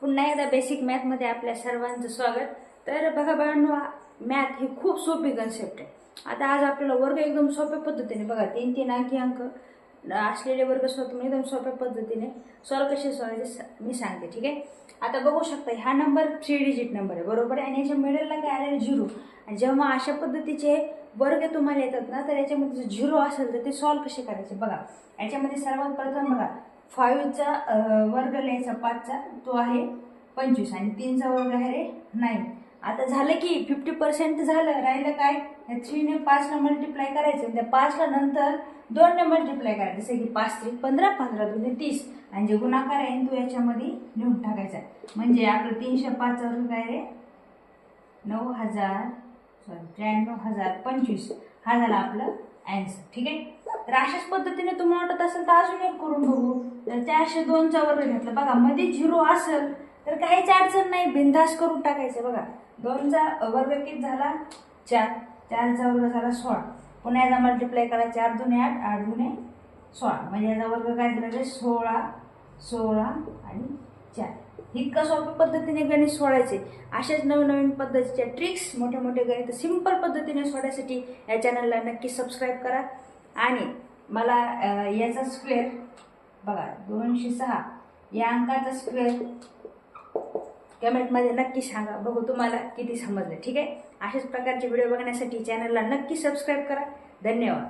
पुन्हा एकदा बेसिक मॅथमध्ये आपल्या सर्वांचं स्वागत। तर बघा बाळांनो, मॅथ ही खूप सोपी कन्सेप्ट आहे। आता आज आपल्याला वर्ग एकदम सोप्या पद्धतीने बघा 3-3 अंक असलेले वर्ग तुम्ही एकदम सोप्या पद्धतीने सॉल्व कसे सोडवायचे मी सांगते, ठीक आहे। आता बघू शकता हा नंबर 3 डिजिट नंबर आहे, बरोबर आहे। आणि याच्या मिडलला काय आलेलं 0। आणि जेव्हा अशा पद्धतीचे वर्ग तुम्हाला येतात ना, तर याच्यामध्ये 0 असेल तर ते सॉल्व कसे करायचे बघा। याच्यामध्ये सर्वात प्रथम बघा 5 चा वर्ग लिहायचा 5 चा, तो आहे 25 आणि 3 चा वर्ग आहे 9। आता झालं की 50% झालं, राहिलं काय, या 3 ने 5 ने मल्टिप्लाय करायचं, त्या 5 ला नंतर 2 ने मल्टिप्लाय करायचं, जसे की 5 3 15, 15 2 30, आणि जे गुणाकार आहे तो याच्यामध्ये लिहून टाकायचा। म्हणजे आपलं 305 चा वर्ग काय रे 93,025 हा झाला आपलं आन्सर, ठीक आहे। तर अशाच पद्धतीने तुम्हाला वाटत असेल तर अजून एक करून बघू। तर 402 चा वर्ग घेतला बघा, मध्ये 0 असेल तर काहीच अडचण नाही, बिनधास्त करून टाकायचं बघा। 2 चा वर्ग किती झाला 4, 4 चा वर्ग झाला 16, पुन्हा याचा मल्टिप्लाय करा, 4 दुने 8, 8 दुने 16, म्हणजे याचा वर्ग काय झाला 16, 16 आणि 4। इतकं सोप्या पद्धतीने गणित सोडायचे। अशाच नवीन पद्धतीच्या ट्रिक्स, मोठे गणित सिंपल पद्धतीने सोडण्यासाठी या चॅनलला नक्की सबस्क्राईब करा। आणि मला याचा स्क्वेअर बघा 206 या अंकाचा स्क्वेअर कमेंटमध्ये नक्की सांगा, बघू तुम्हाला किती समजले, ठीक आहे। अशाच प्रकारचे व्हिडिओ बघण्यासाठी चॅनलला नक्की सबस्क्राईब करा। धन्यवाद।